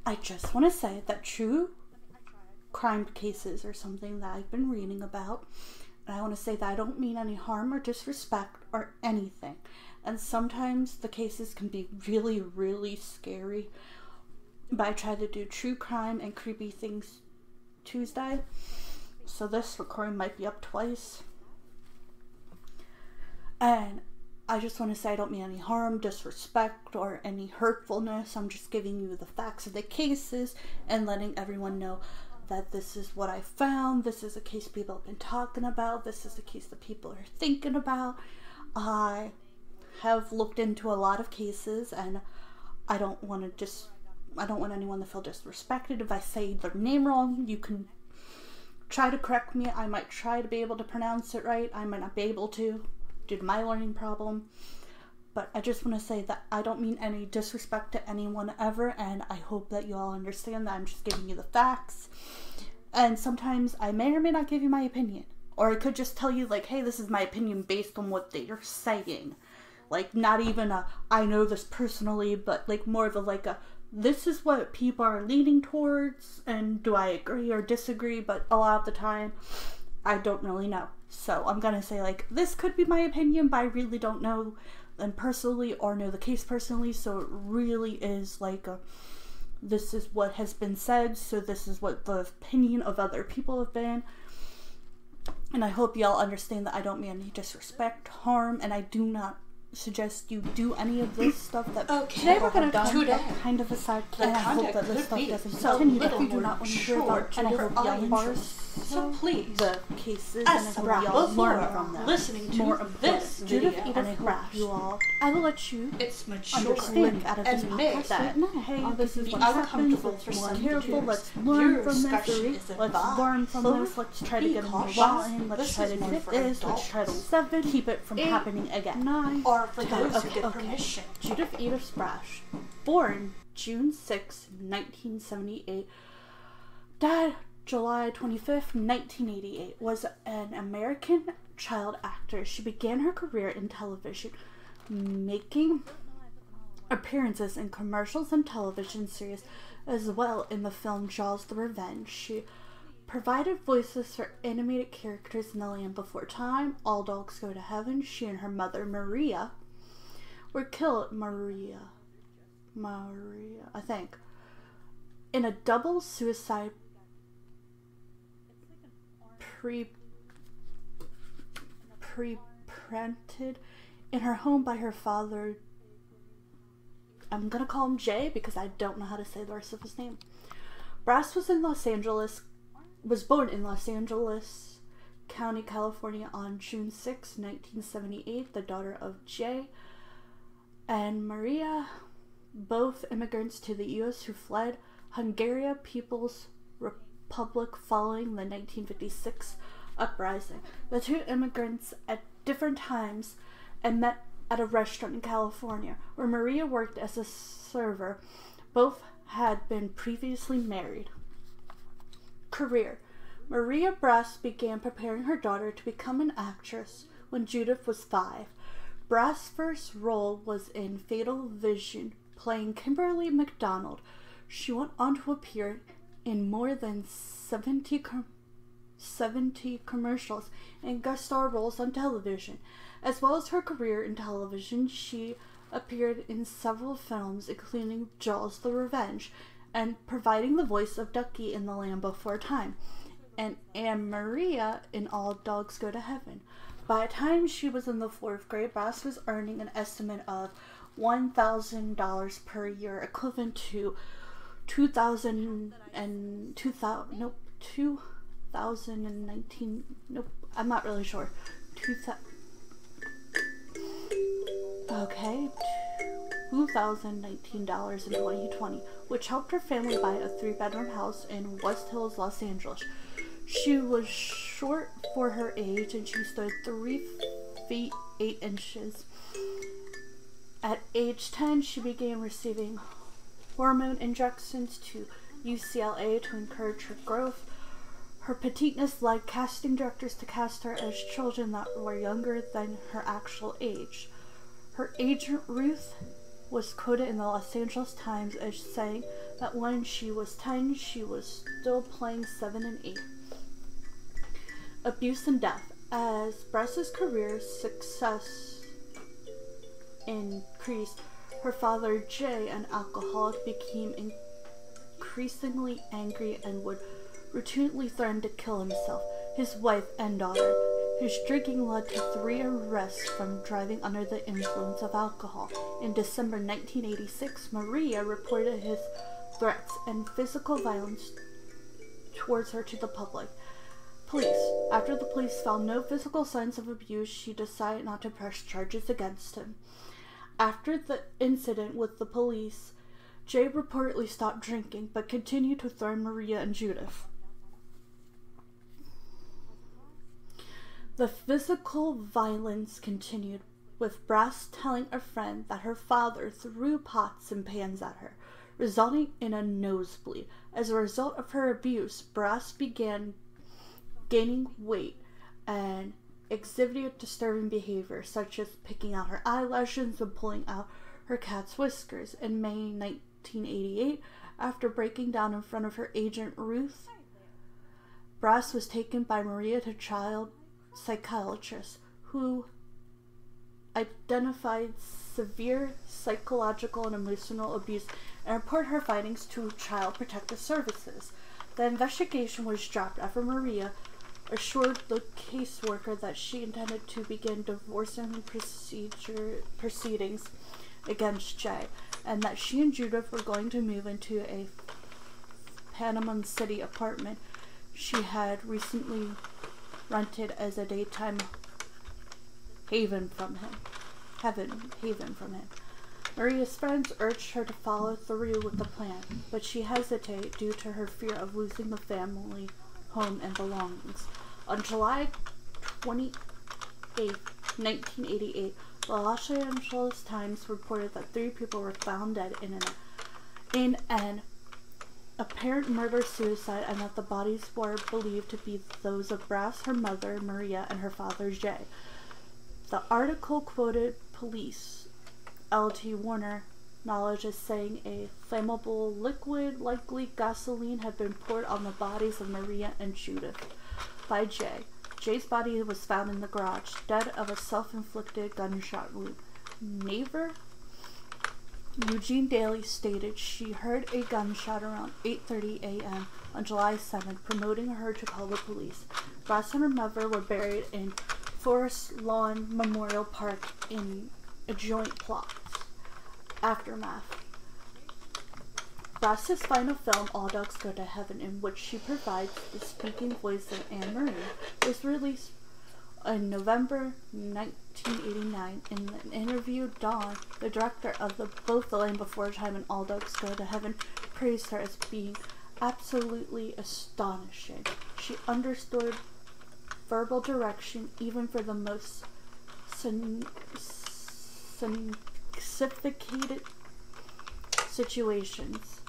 I just want to say that true crime cases are something that I've been reading about. And I want to say that I don't mean any harm or disrespect or anything. And sometimes the cases can be really, really scary. But I try to do true crime and creepy things Tuesday. So this recording might be up twice. And I just want to say I don't mean any harm, disrespect, or any hurtfulness. I'm just giving you the facts of the cases and letting everyone know that this is what I found. This is a case people have been talking about. This is a case that people are thinking about. I have looked into a lot of cases, and I don't want anyone to feel disrespected. If I say their name wrong, you can try to correct me. I might try to be able to pronounce it right. I might not be able to due to my learning problem. But I just want to say that I don't mean any disrespect to anyone ever, and I hope that you all understand that I'm just giving you the facts. And sometimes I may or may not give you my opinion. Or I could just tell you, like, hey, this is my opinion based on what they're saying. Like, not even I know this personally, but like more of this is what people are leaning towards, and do I agree or disagree? But a lot of the time, I don't really know. So I'm gonna say, like, this could be my opinion, but I really don't know them personally or know the case personally, so it really is like this is what has been said, so this is what the opinion of other people have been. And I hope y'all understand that I don't mean any disrespect, harm, and I do not suggest you do any of this stuff that today we're going to do kind of aside, and I hope that this stuff doesn't continue. If you do not want to hear about, and I hope y'all Barsi, so please, the cases, and I hope y'all learn from them. Listening to more of this Judith, video, and I hope you all, I will let you it's mature understand out of this admit that hey, this is what happens. Let's be careful. Let's learn from this. Let's learn from this. Let's try to get a new law in. Let's try to do this. Let's try to keep it from happening again. 9. Or for those who get permission. Judith Sprash, born June 6, 1978, died July 25th, 1988, was an American child actor. She began her career in television, making appearances in commercials and television series, as well in the film Jaws the Revenge. She provided voices for animated characters in The Land Before Time, All Dogs Go to Heaven. She and her mother, Maria, were killed, I think, in a double suicide pre-printed in her home by her father. I'm gonna call him Jay because I don't know how to say the rest of his name. Brass was born in Los Angeles County, California on June 6, 1978, the daughter of Jay and Maria, both immigrants to the U.S. who fled Hungarian People's Republic following the 1956 uprising. The two immigrants at different times and met at a restaurant in California, where Maria worked as a server. Both had been previously married. Career. Maria Brass began preparing her daughter to become an actress when Judith was 5. Brass' first role was in Fatal Vision, playing Kimberly McDonald. She went on to appear in more than 70 commercials and guest star roles on television. As well as her career in television, she appeared in several films, including Jaws the Revenge, and providing the voice of Ducky in The Land Before Time, and Anne Maria in All Dogs Go to Heaven. By the time she was in the 4th grade, Brass was earning an estimate of $1,000 per year, equivalent to 2019, I'm not really sure. $2,019 in 2020, which helped her family buy a 3-bedroom house in West Hills, Los Angeles. She was short for her age, and she stood 3 feet 8 inches. At age 10, she began receiving hormone injections to UCLA to encourage her growth. Her petiteness led casting directors to cast her as children that were younger than her actual age. Her agent, Ruth was quoted in the Los Angeles Times as saying that when she was 10, she was still playing 7 and 8. Abuse and death. As Barsi's career success increased, her father, Jay, an alcoholic, became increasingly angry and would routinely threaten to kill himself, his wife, and daughter. His drinking led to 3 arrests from driving under the influence of alcohol. In December 1986, Maria reported his threats and physical violence towards her to the public. Police. After the police found no physical signs of abuse, she decided not to press charges against him. After the incident with the police, Jay reportedly stopped drinking, but continued to threaten Maria and Judith. The physical violence continued, with Brass telling a friend that her father threw pots and pans at her, resulting in a nosebleed. As a result of her abuse, Brass began gaining weight and exhibited disturbing behavior, such as picking out her eyelashes and pulling out her cat's whiskers. In May 1988, after breaking down in front of her agent Ruth, Brass was taken by Maria to child psychiatrist, who identified severe psychological and emotional abuse and reported her findings to Child Protective Services. The investigation was dropped after Maria assured the caseworker that she intended to begin divorcing proceedings against Jay, and that she and Judith were going to move into a Panama City apartment she had recently rented as a daytime haven from him. Maria's friends urged her to follow through with the plan, but she hesitated due to her fear of losing the family home and belongings. On July 28, 1988, the Los Angeles Times reported that 3 people were found dead in an apparent murder-suicide, and that the bodies were believed to be those of Brass, her mother, Maria, and her father, Jay. The article quoted police L.T. Warner knowledge as saying a flammable liquid, likely gasoline, had been poured on the bodies of Maria and Judith by Jay. Jay's body was found in the garage, dead of a self-inflicted gunshot wound. Neighbor Eugene Daly stated she heard a gunshot around 8:30 a.m. on July 7th, promoting her to call the police. Brass and her mother were buried in Forest Lawn Memorial Park in adjoining plots. Aftermath. Brass's final film, All Dogs Go to Heaven, in which she provides the speaking voice of Anne Marie, was released in November 1989. In an interview, Dawn, the director of both The Land Before Time and All Dogs Go to Heaven, praised her as being absolutely astonishing. She understood verbal direction even for the most sophisticated situations.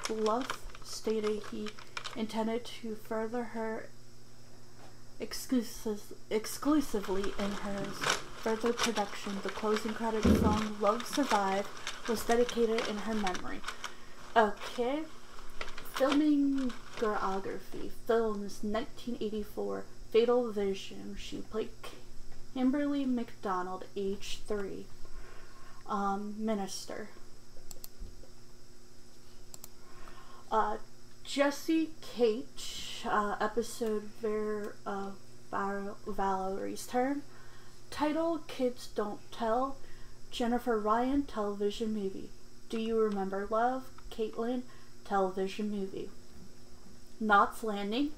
Bluff stated he intended to further her exclusively in her further production. The closing credit song Love Survive was dedicated in her memory. Okay. Filming choreography. Films 1984. Fatal Vision. She played Kimberly McDonald, age 3. Minister. Jesse Cage, episode Valerie's Turn. Title, Kids Don't Tell. Jennifer Ryan, television movie. Do You Remember Love? Caitlin, television movie. Knots Landing.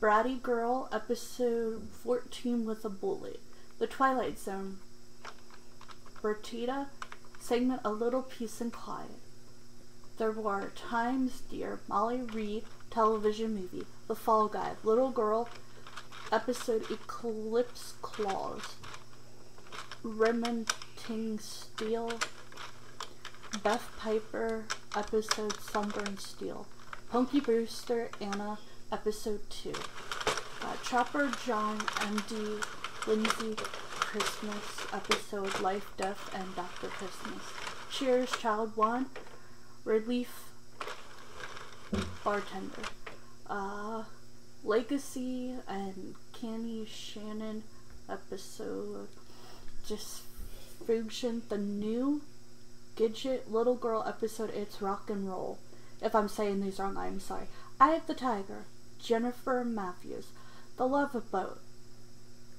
Bratty Girl, episode 14 with a Bullet. The Twilight Zone. Bertita, segment A Little Peace and Quiet. There Were Times, Dear Molly Reed, television movie. The Fall Guy, Little Girl, episode Eclipse Clause. Remington Steele, Beth Piper, episode Sunburn Steel. Punky Brewster, Anna, episode 2. Chopper John, M.D. Lindsay Christmas episode, Life, Death, and Dr. Christmas. Cheers, Child 1. Relief Bartender. Legacy and Candy Shannon episode. Dysfunction, the new Gidget Little Girl episode, It's Rock and Roll. If I'm saying these wrong, I'm sorry. Eye of the Tiger, Jennifer Matthews. The Love Boat,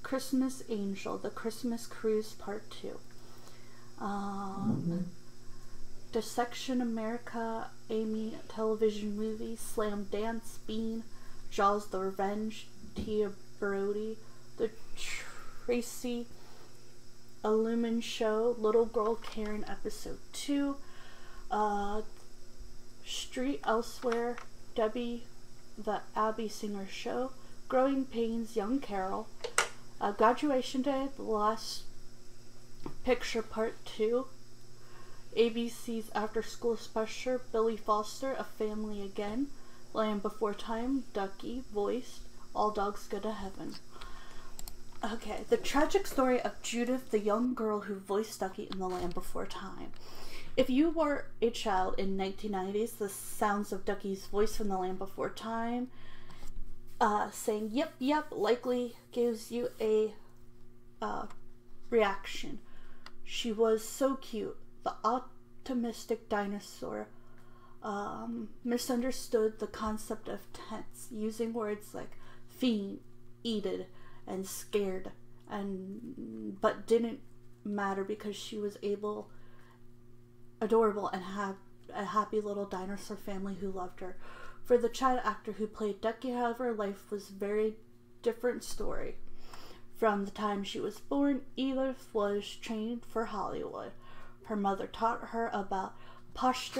Christmas Angel, The Christmas Cruise Part 2. Dissection America, Amy television movie, Slam Dance, Bean, Jaws the Revenge, Tia Brody, The Tracy Illumin Show, Little Girl Karen episode 2, Street Elsewhere, Debbie the Abby Singer Show, Growing Pains, Young Carol, Graduation Day, The Last Picture Part 2, ABC's After School Special, Billy Foster, A Family Again, Land Before Time, Ducky, Voiced, All Dogs Go to Heaven. Okay, the tragic story of Judith, the young girl who voiced Ducky in The Land Before Time. If you were a child in 1990s, the sounds of Ducky's voice from The Land Before Time, saying yep, yep, likely gives you a reaction. She was so cute. The optimistic dinosaur misunderstood the concept of tense, using words like fiend, eated, and scared, but didn't matter because she was adorable and had a happy little dinosaur family who loved her. For the child actor who played Ducky, however, life was a very different story. From the time she was born, Edith was trained for Hollywood. Her mother taught her about posture